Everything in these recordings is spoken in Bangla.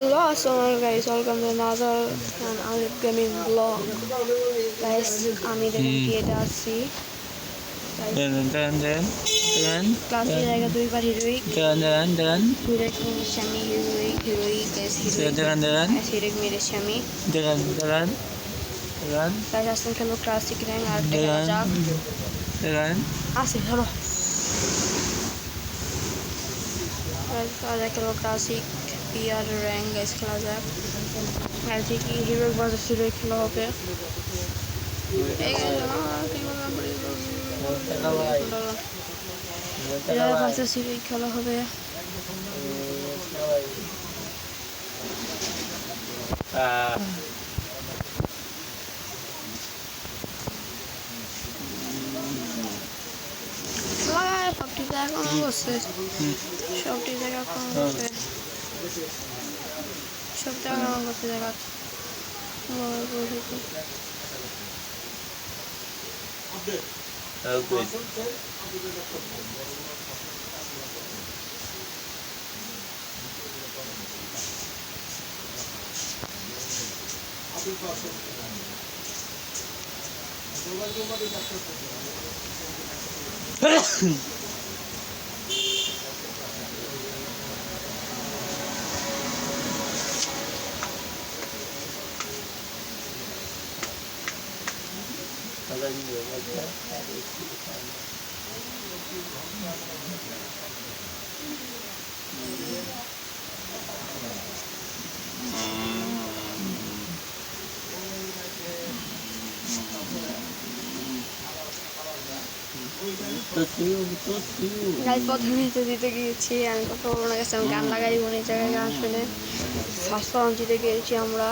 Hello, assalamualaikum guys, welcome to another Alif Gaming vlog. Guys, আমি দেখেন কি এটা আছি ক্লাসে জায়গা দুই বার হিরোইক হিরোইক স্বামী হিরোইক গাইস হিরোইক মেরে স্বামী গাইস আসলে খেলো ক্লাসিক র্যাঙ্ক আর দেখা যাক আসে ধরো গাইস খেলো ক্লাসিক পিআর র্যাঙ্ক গাইস খেলা যাক আজকে কি হিরোইক ভার্সেস হিরোইক খেলা হবে ভার্সেস হিরোইক খেলা হবে সবটি জায়গা বসছে সবটি জায়গা বসছে সব জায়গা বসে জায়গা প্রথমে দিতে গিয়েছি আমি কথা বলবো না গেছি আমি গান লাগাই এই জায়গায় গান শুনে ফার্স্ট রাউন্ড জিতে গিয়েছি আমরা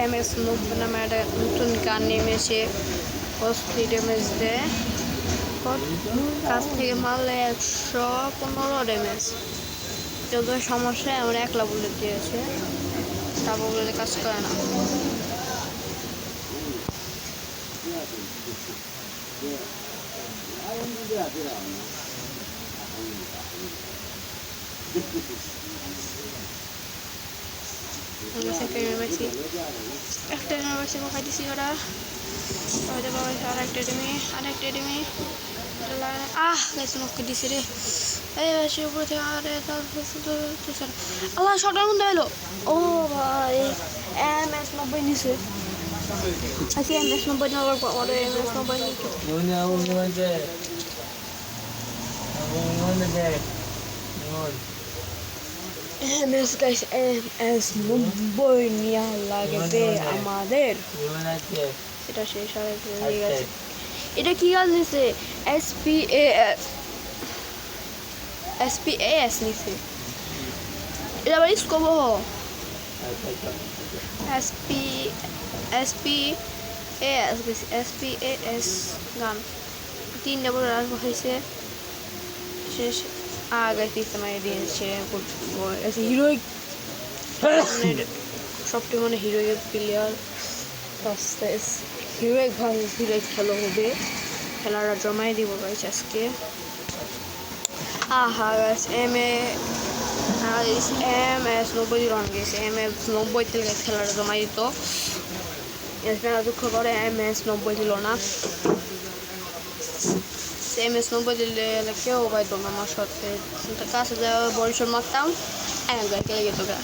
এম.এস.90 নামে একটা নতুন গান নেমেছে কস্টলি ড্যামেজ দেয় কাছ থেকে মারলে 115 ড্যামেজ যত সমস্যায় আমরা একলা বুলেট দিয়েছে তারপর বুলেটে কাজ করে না একটা ইউনিভার্সিটি মুখাই দিছি ওরা আরেকটা এডেমি গেছে মুখকে দিছি রে এই উপরে থেকে আরে আল্লাহ শটার মধ্যে এলো ও ভাই এম.এস.90 নিছে আজকে এম.এস.90 নেওয়ার পর এম.এস.90 নিচ্ছে এম.এস.90 নিয়ে লাগবে আমাদের এটা শেষ হয়ে গেছে এটা কি গাছ নিছে SPAS নিছে এটা আবার স্কোপ SPAS গান 3 ডাবল রান হয়েছে শেষ আগে পিছনে দিয়েছে হিরোইক সবটি মানে heroic player heroic versus heroic খেলা হবে খেলাটা জমাই দিব গাইস আজকে এম.এস.90 রান গেছে এম.এস.90 থেকে খেলাটা জমাই দিত দুঃখ করে এম.এস.90 দিল না এম.এস.90 দিলে কেউ পাইতো না আমার সাথে কাছে যাওয়া বরিশাল মারতাম একবার খেলে যেত গা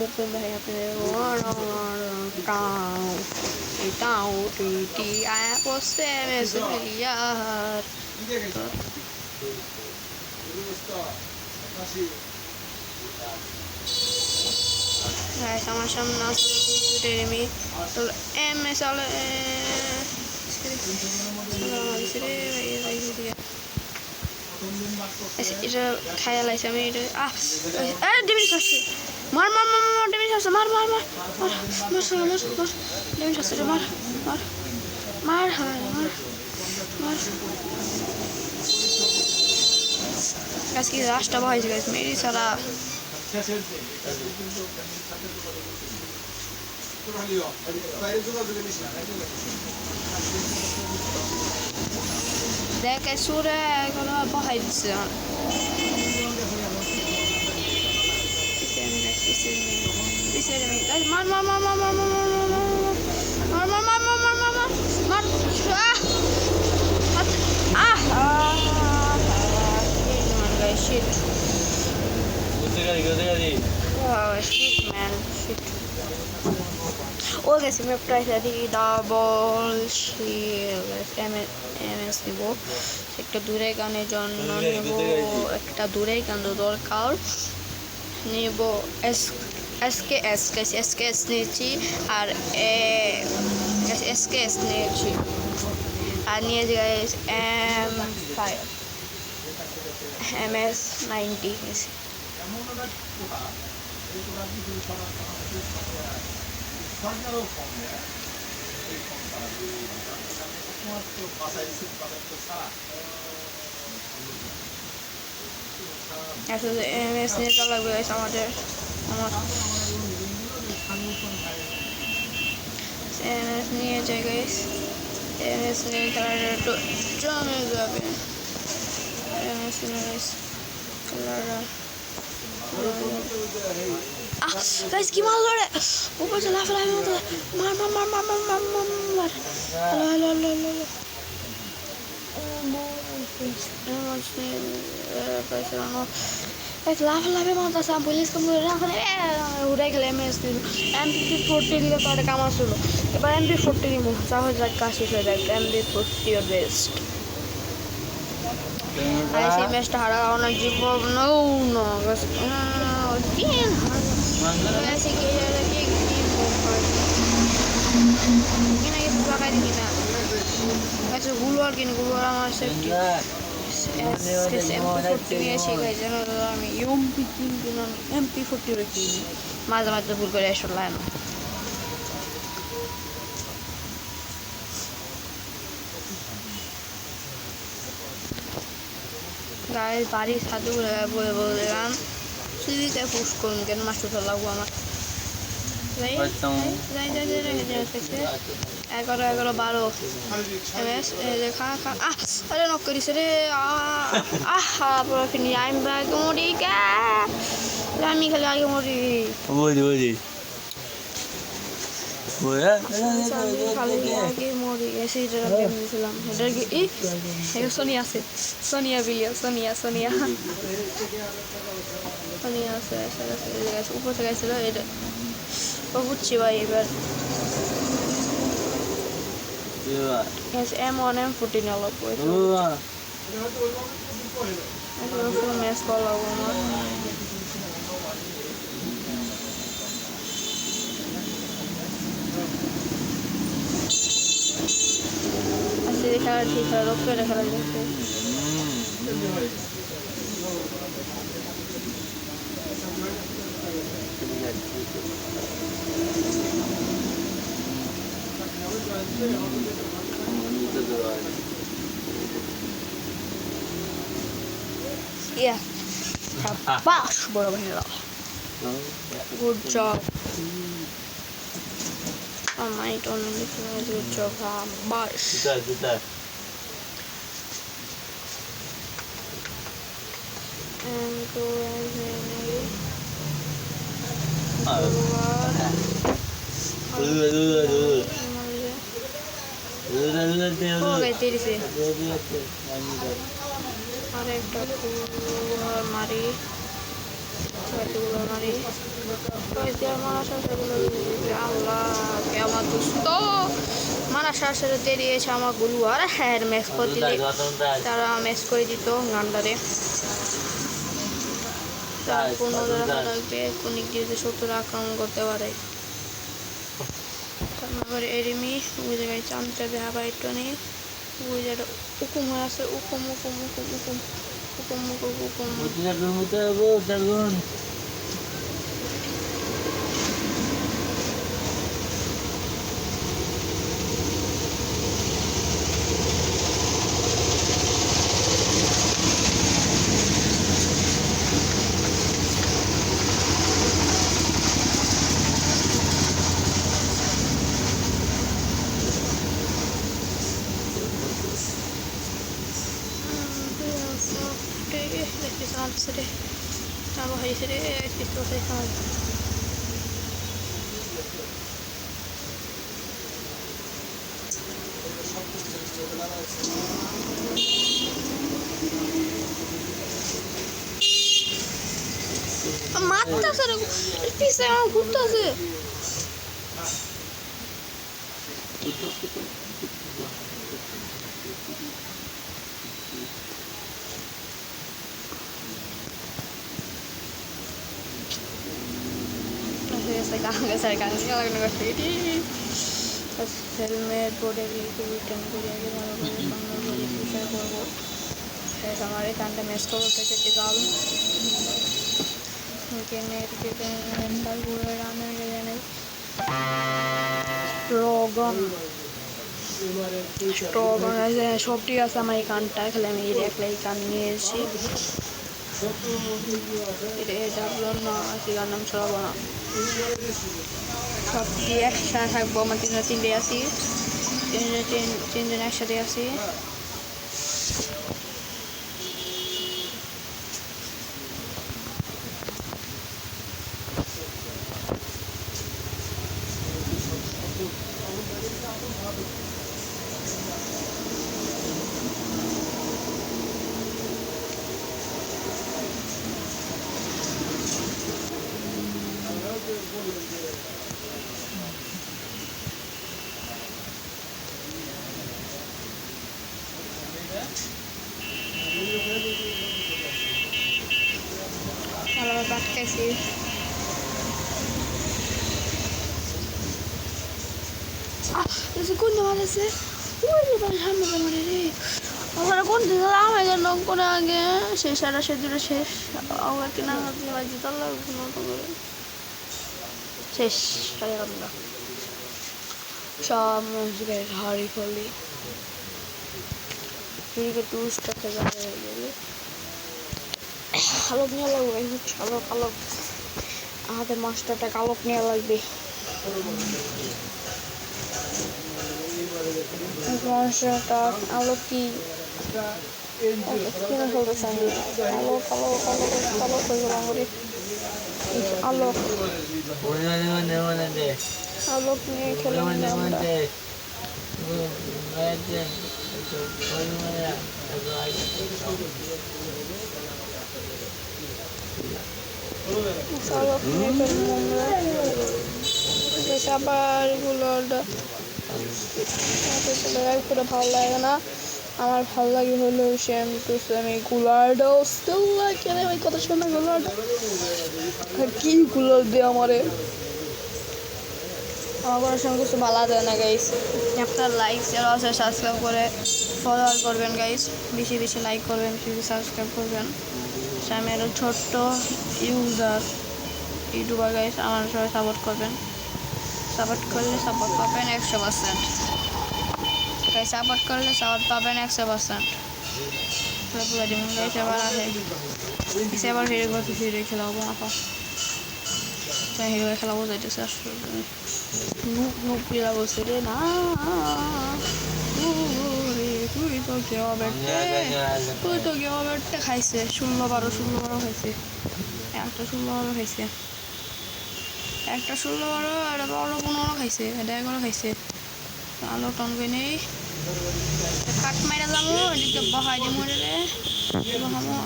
মুখ ভাই আপনাদের আমার সামনে আসলে এমনি এম.এস. এটা খাইয়া লাইছে আমি এটা ডেমিজ আসছে মার ডেমিজ আসছে মার ডেমিজ আসছে মার আজকে রাস্তা ভাইছে গাইস মেরি সারা দেখে সুরে এখনো বহাই দিচ্ছে মার মার মার মার মার মার মার মার মার মার মার মার মার মার shit. Shit, man. Shit. Okay, so we try the double shield. MS নিব একটা দূরে গানের জন্য নেব একটা দূরে গান দরকার নেব SKS নিয়েছি আর SKS নিয়েছি আর নিয়েছি গাইস M5 MS90 নিয়েছি আসলে MS নিয়ে চলা লাগবে আমাদের MS নিয়ে যাই গাইস MS নিয়ে খেলাটা একটু জমে যাবে MS নিয়ে গাইস খেলাটা guys কি মারলো রে উপর से লাফ মতো মার মার মার মার মার মার মার মার লো লো লো লো লাফে মাথা সাম পুলিশ কম উড়ে গেলে MP40 দিলে তো কাম আসলো এবার MP40 নিব তাহলে যাক কাজ শেষ হয়ে যায় MP40 ইজ বেস্ট এই ম্যাচটা হারা অনেক জীবন no again así que ya de aquí gina que se va a caer gina eso guluar gina guluar আমার সেফটি es MP40 নিয়ে শিখাই যেন আমি MP3 কিনা MP40 রেখে মাঝে মাঝে ভুল করে এসব লাইন গাইস বাড়ির ছাদে বলে বললাম সিঁড়িতে পুশ করুন কেন মাছটা লাগবো আমার 11-12 MS খা খা আরে নক করিস রে পুরো ফিনি আমি আগে মরি আমি খালি আগে মরি বলি আগে মরি এসে দিয়েছিলাম এটার কি সোনিয়া আছে সোনিয়া বিলিয়া সোনিয়া আছে উপর থেকে গেছিল এটা বুঝছি ভাই এবার M1 M14 আলো ফুল ম্যাচ কল লাগবো আমার দেখা ঠিক হয় রোপে দেখা লাগছে Yeah. Bash, bora vanilla. Good job. I might only do a good job. Bash. And go okay, tiri আরেকটা মারি আল্লাহ আমার দুষ্ট মারা সাথে দিয়েছে আমার গুলু আর হ্যাঁ ম্যাচ করে দিলে তারা ম্যাচ করে দিত গান্ডারে 15 রাখা লাগবে কোনিক দিয়ে 70 আক্রমণ করতে পারে তারপরে এরিমি ওই জায়গায় চামচা দেখা পাই একটু নেই ওই জায়গাটা উকুম হয়ে আছে উকুম Kanalisi রে আমার হয়েছে রে কিছু দেখাও মারতেছে রে পিছে আমার ঘুরতেছে হেলমেট বোর্ডে রিটার্ন করে আগে ভালো করে সুন্দর করে পরিষ্কার করবো আমার এখানটা ম্যাচ করতে যেতে গাল সব ঠিক আছে আমার এই কানটা খেলে আমি একলা এই কান নিয়ে এসেছি এটা না গান নাম ছড়াবো না সব দিয়ে একসাথে থাকবো আমার তিনটে আছি তিনজন একসাথে আছি ভালো পাটকেছি কোন মারেছে সামনে মারে রে আমার কোন আমার যেন করে আগে শেষ আর সে দূরে শেষ আমার কিনা জিতার লাগবে মতো করে শেষ আমরা সব মসজিদের হাড়ি খলি ফিরিকে টুরিস্টটা থেকে হয়ে গেলে কালক নিয়ে লাগবে কালক কালক আমাদের মাস্টারটা কালক নিয়ে লাগবে মাস্টারটা আলো কি আলো কালো কালো কালো হয়ে গেলাম আলোক আলোক নিয়ে খেলে আবার গুলোটা ভালো লাগে না আমার ভালো লাগে হলো আমি গুলারটাও ওই কথা শোনা গুলারটা কি গুলার দিয়ে আমারে আমার সঙ্গে কিছু ভালো দেয় না গাইস আপনার লাইক শেয়ার আছে সাবস্ক্রাইব করে ফলোয়ার করবেন গাইস বেশি বেশি লাইক করবেন বেশি বেশি সাবস্ক্রাইব করবেন আমি একটা ছোট্ট ইউটিউবার গাইস আমার সবাই সাপোর্ট করবেন সাপোর্ট করলে সাপোর্ট পাবেন 100% গাইস সাপোর্ট করলে সাপোর্ট পাবেন 100% পুরো যেমন গাইস আবার আসে এবার হিরো খেলাবো আপা হিরো খেলাবো যাইতেছে আসলে নুক পিলা বলছে রে না তুই তো কেউ ব্যাটটা খাইছে 16-12 খাইছে একটা 16-12 খাইছে একটা 16-12 আর 12-15 খাইছে এটা 11 খাইছে আলো টন করে নেই কাট মাইরা যাবো এদিকে বহাই দিয়ে মরে রে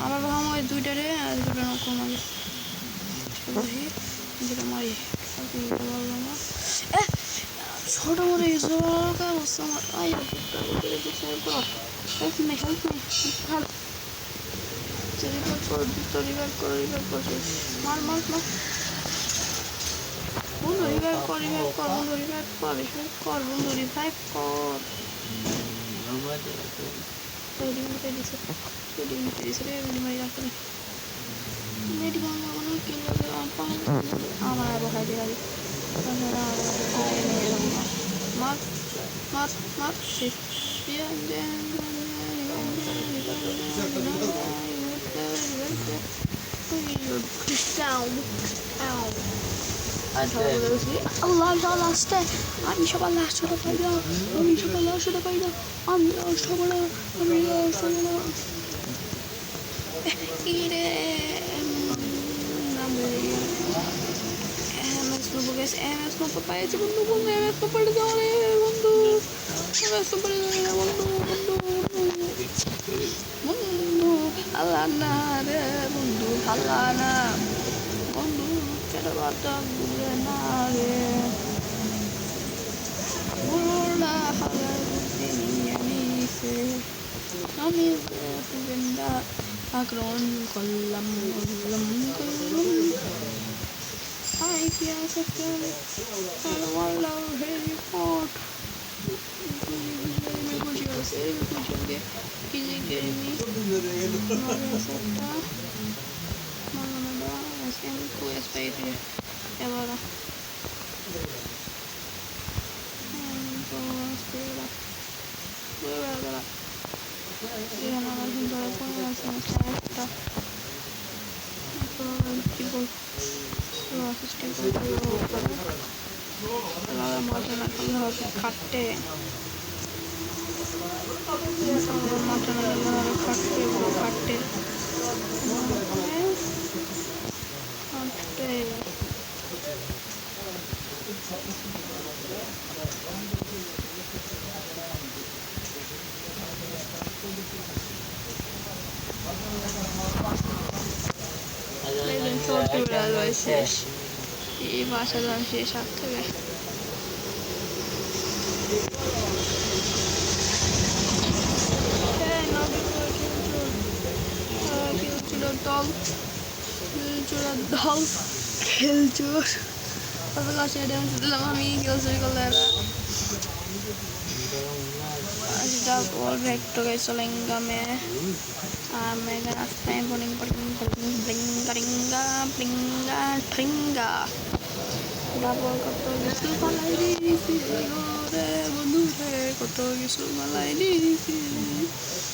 আবার বহামো ওই দুইটারে আর দুটো নৌকো মারি যেটা মারি ছোট মরে গেছে মার মার মার বন্ধু রিভাইভ কর বন্ধু রিভাইভ কর বন্ধু রিভাইভ কর আমার বহাই দিয়ে মার মার মার শেষ আল্লাহ লাস্টে আমি সবার লাস্টটা পাই না আমি Ire nabe MS Nubo guys, MS Nubo payaji বন্ধু বন্ধু MS Nubo পড়ে যাও রে বন্ধু, MS Nubo পড়ে যাও রে বন্ধু বন্ধু বন্ধু আল্লাহ না রে বন্ধু আল্লাহ না বন্ধু কেন বাতা বুঝে না রে বড়রা হাজার বুঝে নিয়ে নিছে আমি বেন্দা আক্রমণ করলাম Ay, si hace que la report. Me puso a hacer, me puso que quiere mi. No me acepta. No me da, es que me puedo esperar. Y ahora. Voy a ver. Y no me siento de poner así, no está esta. Tipo. Mutton కట్టే మటన్ కట్టే కట్టే కట్టే শেষ এই বাসা দাম শেষ হাত থেকে দল খেলচোর দিলাম আমি খেলচুরি করলে recto que hizo la engame me ganaste pringa Double koto gisu malai disi, re bonure koto gisu malai disi.